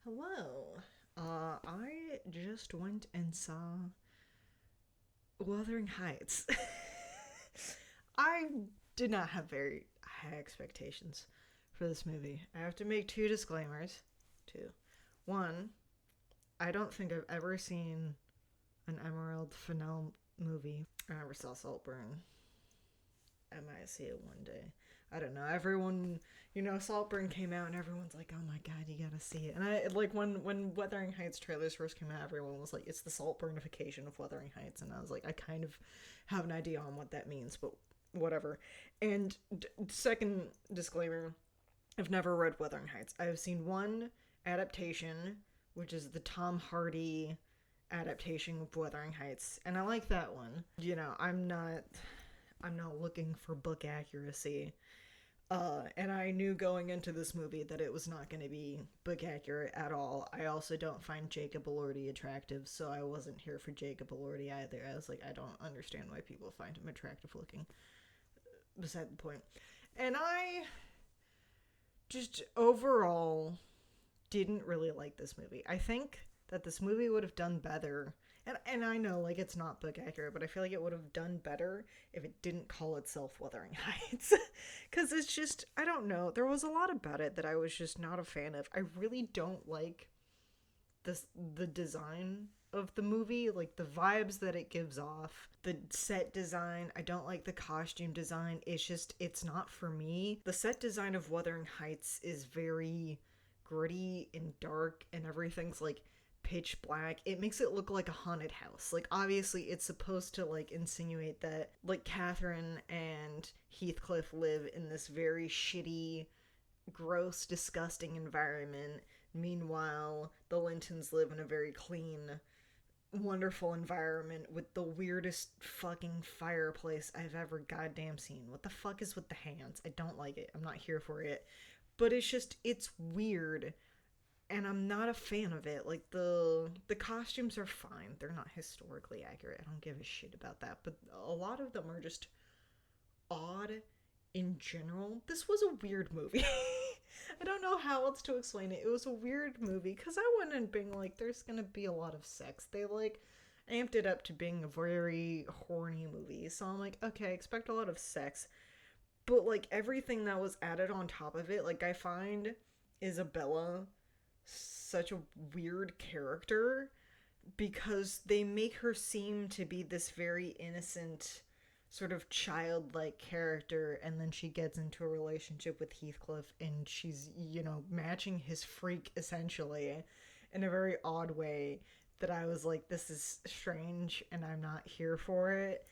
Hello. I just went and saw Wuthering Heights. I did not have very high expectations for this movie. I have to make two disclaimers. Two. One, I don't think I've ever seen an Emerald Fennell movie. I never saw Saltburn. I might see it one day. I don't know. Everyone, Saltburn came out and everyone's like, "Oh my god, you gotta see it." And I like when Wuthering Heights trailers first came out, everyone was like, "It's the Saltburnification of Wuthering Heights," and I was like, I kind of have an idea on what that means, but whatever. And second disclaimer: I've never read Wuthering Heights. I've seen one adaptation, which is the Tom Hardy adaptation of Wuthering Heights, and I like that one. I'm not looking for book accuracy. And I knew going into this movie that it was not going to be book accurate at all. I also don't find Jacob Elordi attractive, so I wasn't here for Jacob Elordi either. I was like, I don't understand why people find him attractive looking. Beside the point. And I just overall didn't really like this movie. I think that this movie would have done better. And I know, like, it's not book accurate, but I feel like it would have done better if it didn't call itself Wuthering Heights. Because it's just, I don't know. There was a lot about it that I was just not a fan of. I really don't like the design of the movie, like the vibes that it gives off, the set design. I don't like the costume design. It's not for me. The set design of Wuthering Heights is very gritty and dark, and everything's like pitch black. It makes it look like a haunted house. Like, obviously it's supposed to like insinuate that like Catherine and Heathcliff live in this very shitty, gross, disgusting environment. Meanwhile, the Lintons live in a very clean, wonderful environment with the weirdest fucking fireplace I've ever goddamn seen. What the fuck is with the hands? I don't like it. I'm not here for it. But it's weird, and I'm not a fan of it. Like, the costumes are fine. They're not historically accurate. I don't give a shit about that. But a lot of them are just odd in general. This was a weird movie. I don't know how else to explain it. It was a weird movie because I went in being like, there's gonna be a lot of sex. They like amped it up to being a very horny movie. So I'm like, okay, I expect a lot of sex. But like everything that was added on top of it, like I find Isabella such a weird character because they make her seem to be this very innocent, sort of childlike character, and then she gets into a relationship with Heathcliff and she's, matching his freak essentially in a very odd way that I was like, this is strange and I'm not here for it.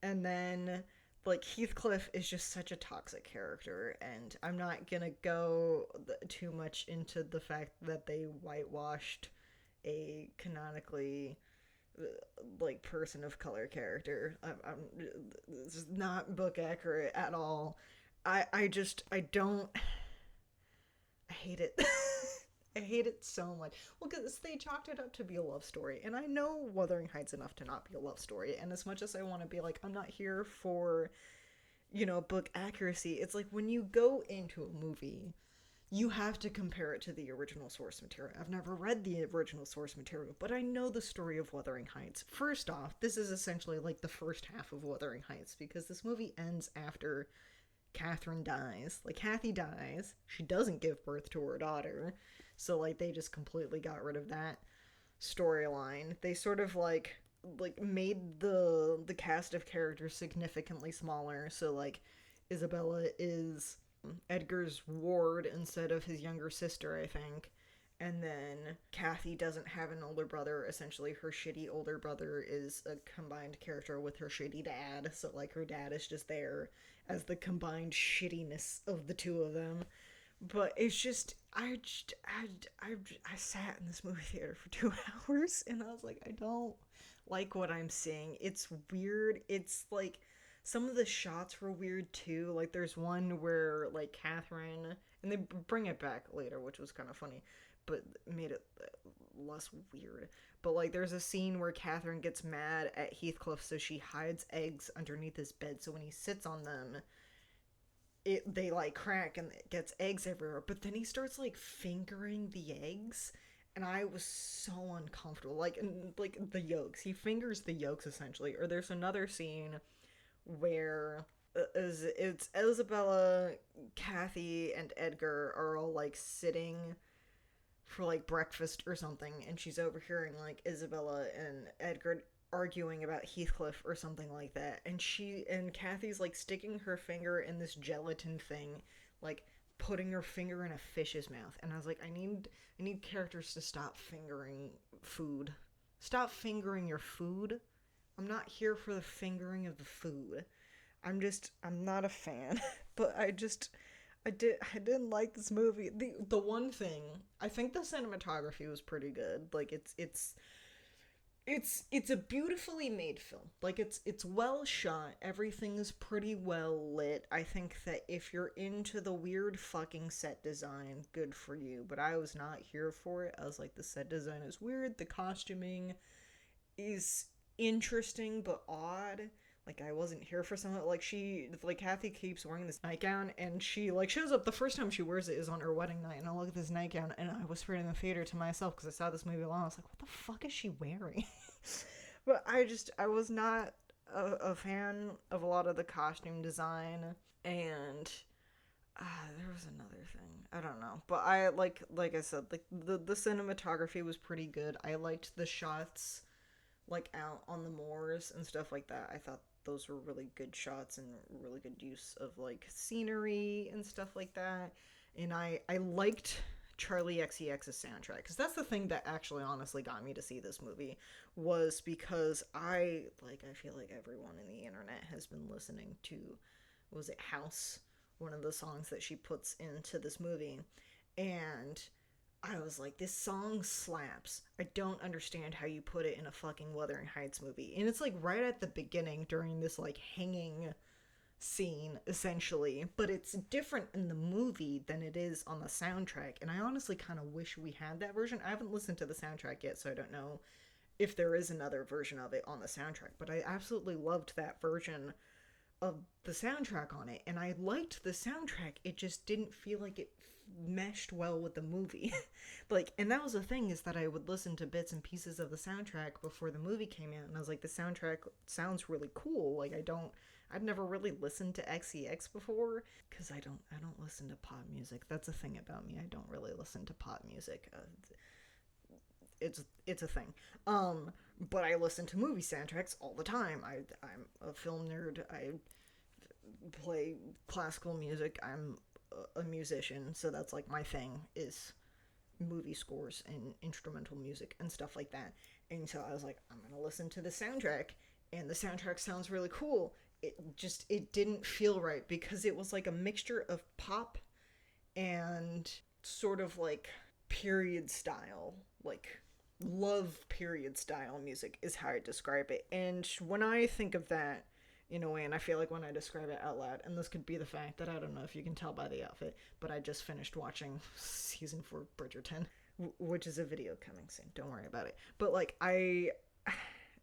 And then like Heathcliff is just such a toxic character, and I'm not gonna go too much into the fact that they whitewashed a canonically like person of color character. This is not book accurate at all. I don't. I hate it. I hate it so much. Well, because they chalked it up to be a love story, and I know Wuthering Heights enough to not be a love story. And as much as I want to be like, I'm not here for, book accuracy. It's like when you go into a movie, you have to compare it to the original source material. I've never read the original source material, but I know the story of Wuthering Heights. First off, this is essentially like the first half of Wuthering Heights because this movie ends after Catherine dies. Like, Kathy dies. She doesn't give birth to her daughter. So, like, they just completely got rid of that storyline. They sort of, like made the cast of characters significantly smaller. So, like, Isabella is Edgar's ward instead of his younger sister, I think. And then Kathy doesn't have an older brother. Essentially, her shitty older brother is a combined character with her shitty dad. So, like, her dad is just there as the combined shittiness of the two of them. But it's just, I sat in this movie theater for 2 hours and I was like, I don't like what I'm seeing. It's weird. It's like, some of the shots were weird too. Like, there's one where, like, Catherine, and they bring it back later, which was kind of funny, but made it less weird. But like, there's a scene where Catherine gets mad at Heathcliff, so she hides eggs underneath his bed. So when he sits on them, they like crack and it gets eggs everywhere. But then he starts like fingering the eggs, and I was so uncomfortable. Like, and like the yolks, he fingers the yolks essentially. Or there's another scene where it's Isabella, Kathy, and Edgar are all like sitting for like breakfast or something, and she's overhearing like Isabella and Edgar arguing about Heathcliff or something like that, and Kathy's like sticking her finger in this gelatin thing, like putting her finger in a fish's mouth, and I was like, I need characters to stop fingering food. Stop fingering your food. I'm not here for the fingering of the food. I'm not a fan. But I didn't like this movie. The one thing, I think the cinematography was pretty good. Like it's a beautifully made film. Like it's well shot. Everything is pretty well lit. I think that if you're into the weird fucking set design, good for you. But I was not here for it. I was like, the set design is weird. The costuming is interesting but odd. Like, I wasn't here for something. Like Kathy keeps wearing this nightgown, and she like shows up. The first time she wears it is on her wedding night, and I look at this nightgown, and I whispered in the theater to myself because I saw this movie alone. I was like, what the fuck is she wearing? But I was not a fan of a lot of the costume design, and there was another thing. I don't know, but I like I said, like the cinematography was pretty good. I liked the shots like out on the moors and stuff like that. I thought those were really good shots and really good use of like scenery and stuff like that. And I liked Charlie XCX's soundtrack, because that's the thing that actually honestly got me to see this movie, was because I feel like everyone in the internet has been listening to, was it House, one of the songs that she puts into this movie, and I was like, this song slaps. I don't understand how you put it in a fucking Wuthering Heights movie. And it's like right at the beginning during this like hanging scene, essentially. But it's different in the movie than it is on the soundtrack. And I honestly kind of wish we had that version. I haven't listened to the soundtrack yet, so I don't know if there is another version of it on the soundtrack. But I absolutely loved that version of the soundtrack on it, and I liked the soundtrack. It just didn't feel like it meshed well with the movie. Like, and that was the thing, is that I would listen to bits and pieces of the soundtrack before the movie came out, and I was like, the soundtrack sounds really cool. Like, I'd never really listened to XEX before, because I don't listen to pop music. That's a thing about me. I don't really listen to pop music. It's a thing. But I listen to movie soundtracks all the time. I'm a film nerd. I play classical music. I'm a musician, so that's like my thing, is movie scores and instrumental music and stuff like that. And so I was like, I'm gonna listen to the soundtrack, and the soundtrack sounds really cool. It didn't feel right, because it was like a mixture of pop and sort of like period style, like love period style music is how I describe it. And when I think of that in a way, and I feel like when I describe it out loud, and this could be the fact that I don't know if you can tell by the outfit, but I just finished watching season 4 Bridgerton, which is a video coming soon. Don't worry about it. But like,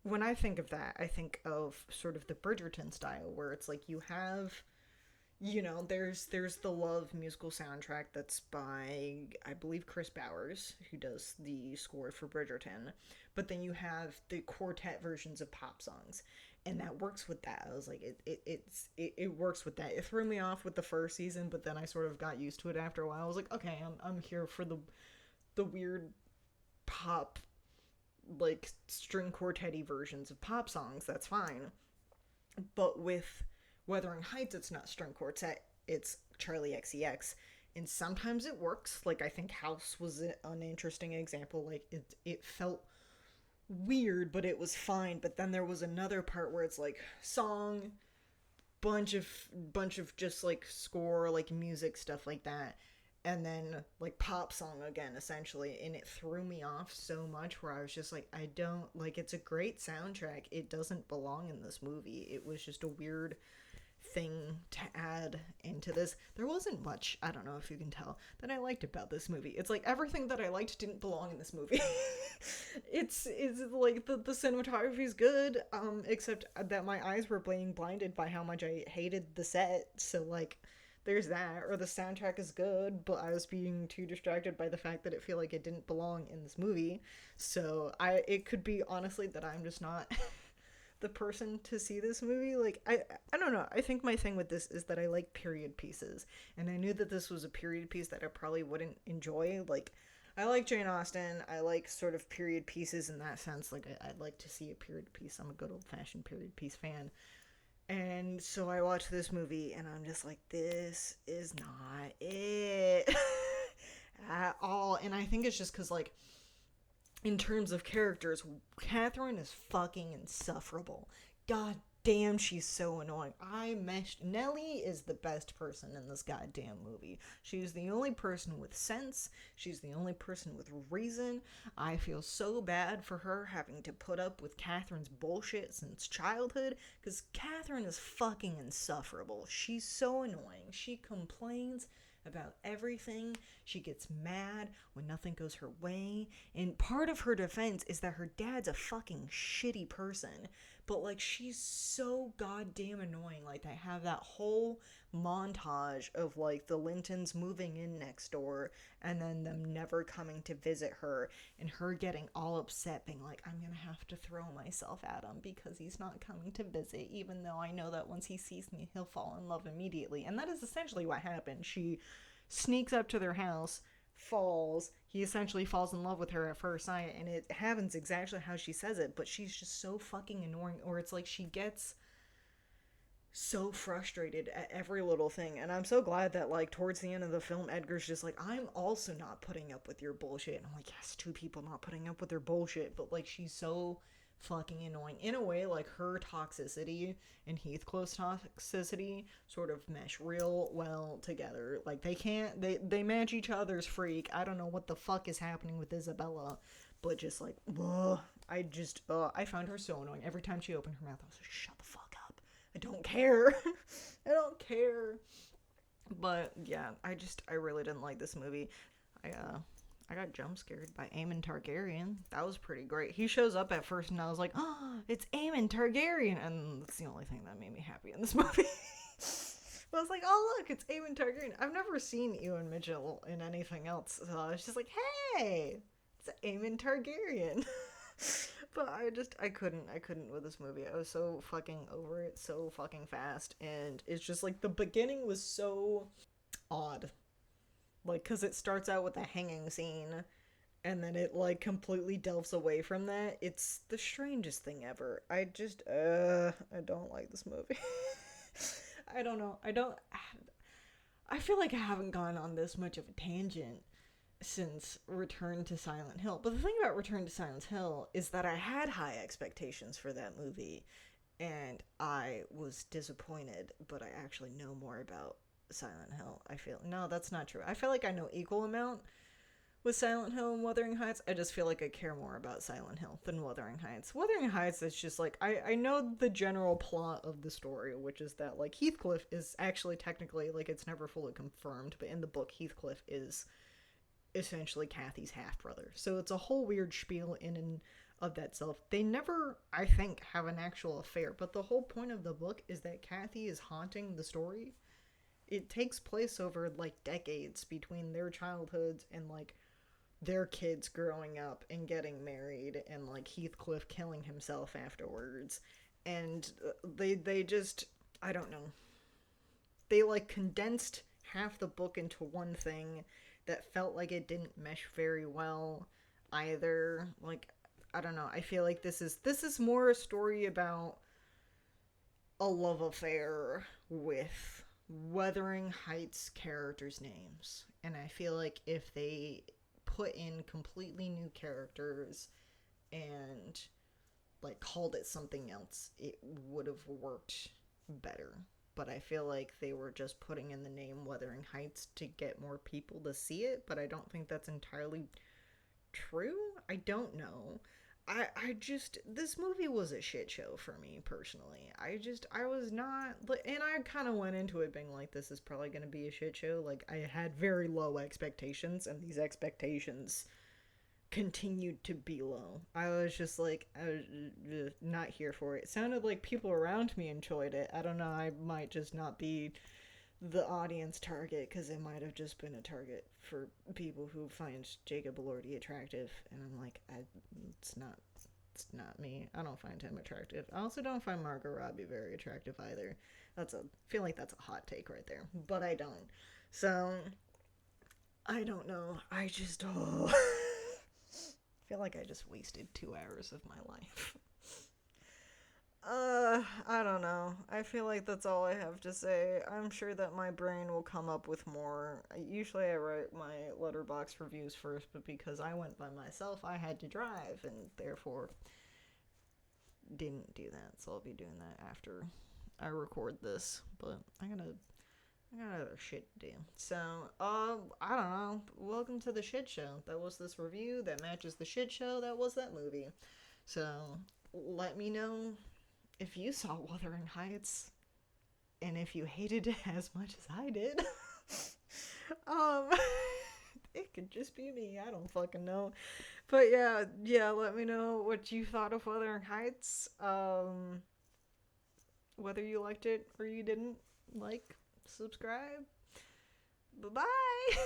when I think of that, I think of sort of the Bridgerton style, where it's like you have, there's the Love musical soundtrack that's by, I believe, Chris Bowers, who does the score for Bridgerton. But then you have the quartet versions of pop songs, and that works with that. I was like, it works with that. It threw me off with the first season, but then I sort of got used to it after a while. I was like, okay, I'm here for the weird pop, like string quartet-y versions of pop songs. That's fine. But with Wuthering Heights, it's not string quartet, it's Charlie XCX. And sometimes it works. Like, I think House was an interesting example. Like, it felt weird, but it was fine. But then there was another part where it's like song, bunch of just like score, like music, stuff like that, and then like pop song again, essentially. And it threw me off so much, where I was just like, I don't like, it's a great soundtrack, it doesn't belong in this movie. It was just a weird thing to add into this. There wasn't much, I don't know if you can tell, that I liked about this movie. It's like everything that I liked didn't belong in this movie. it's like the cinematography is good, except that my eyes were being blinded by how much I hated the set. So like There's that. Or the soundtrack is good, but I was being too distracted by the fact that it feel like it didn't belong in this movie. So it could be honestly that I'm just not the person to see this movie. Like I don't know. I think my thing with this is that I like period pieces, and I knew that this was a period piece that I probably wouldn't enjoy. Like I like Jane Austen. I like sort of period pieces in that sense. Like I'd like to see a period piece. I'm a good old fashioned period piece fan. And so I watched this movie and I'm just like, this is not it at all. And I think it's just because, like, in terms of characters, Catherine is fucking insufferable. God damn, she's so annoying. I meshed. Nellie is the best person in this goddamn movie. She's the only person with sense. She's the only person with reason. I feel so bad for her having to put up with Catherine's bullshit since childhood, because Catherine is fucking insufferable. She's so annoying. She complains about everything. She gets mad when nothing goes her way. And part of her defense is that her dad's a fucking shitty person. But like she's so goddamn annoying. Like they have that whole montage of like the Lintons moving in next door and then them never coming to visit her and her getting all upset being like, I'm gonna have to throw myself at him because he's not coming to visit, even though I know that once he sees me he'll fall in love immediately. And that is essentially what happened. She sneaks up to their house, falls. He essentially falls in love with her at first sight, and it happens exactly how she says it, but she's just so fucking annoying. Or it's like she gets so frustrated at every little thing. And I'm so glad that, like, towards the end of the film, Edgar's just like, I'm also not putting up with your bullshit. And I'm like, yes, two people not putting up with their bullshit. But, like, she's so fucking annoying. In a way, like, her toxicity and Heathcliff's toxicity sort of mesh real well together. Like, they match each other's freak. I don't know what the fuck is happening with Isabella. But just, like, ugh, I found her so annoying. Every time she opened her mouth, I was like, shut the fuck up. I don't care. I don't care. But yeah, I really didn't like this movie. I got jump scared by Aemon Targaryen. That was pretty great. He shows up at first and I was like, oh, it's Aemon Targaryen. And that's the only thing that made me happy in this movie. I was like, oh, look, it's Aemon Targaryen. I've never seen Ewan Mitchell in anything else. So I was just like, hey, it's Aemon Targaryen. But I couldn't with this movie. I was so fucking over it so fucking fast. And it's just like the beginning was so odd. Like, because it starts out with a hanging scene and then it like completely delves away from that. It's the strangest thing ever. I don't like this movie. I don't know. I feel like I haven't gone on this much of a tangent since Return to Silent Hill. But the thing about Return to Silent Hill is that I had high expectations for that movie and I was disappointed, but I actually know more about Silent Hill. I feel no, that's not true. I feel like I know equal amount with Silent Hill and Wuthering Heights. I just feel like I care more about Silent Hill than Wuthering Heights. Wuthering Heights is just like I know the general plot of the story, which is that like Heathcliff is actually technically like it's never fully confirmed, but in the book Heathcliff is essentially Kathy's half brother. So it's a whole weird spiel in and of that self. They never, I think, have an actual affair, but the whole point of the book is that Kathy is haunting the story. It takes place over like decades between their childhoods and like their kids growing up and getting married and like Heathcliff killing himself afterwards. And they just I don't know. They like condensed half the book into one thing that felt like it didn't mesh very well either. Like I don't know. I feel like this is more a story about a love affair with Wuthering Heights characters' names. And I feel like if they put in completely new characters and like called it something else, it would have worked better. But I feel like they were just putting in the name Wuthering Heights to get more people to see it, but I don't think that's entirely true. I don't know. I just this movie was a shit show for me personally. I was not, and I kind of went into it being like this is probably going to be a shit show. Like I had very low expectations and these expectations continued to be low. I was just like I was not here for it. It sounded like people around me enjoyed it. I don't know, I might just not be the audience target, because it might have just been a target for people who find Jacob Elordi attractive, and I'm like, it's not. It's not me. I don't find him attractive. I also don't find Margot Robbie very attractive either. I feel like that's a hot take right there, but I don't. So I don't know. I just feel like I just wasted 2 hours of my life. I don't know. I feel like that's all I have to say. I'm sure that my brain will come up with more. Usually I write my letterbox reviews first, but because I went by myself, I had to drive, and therefore didn't do that. So I'll be doing that after I record this. But I got other shit to do. So, I don't know. Welcome to the shit show. That was this review that matches the shit show. That was that movie. So, let me know if you saw Wuthering Heights, and if you hated it as much as I did. um, it could just be me. I don't fucking know. But yeah, let me know what you thought of Wuthering Heights. Whether you liked it or you didn't. Like, subscribe. Bye-bye.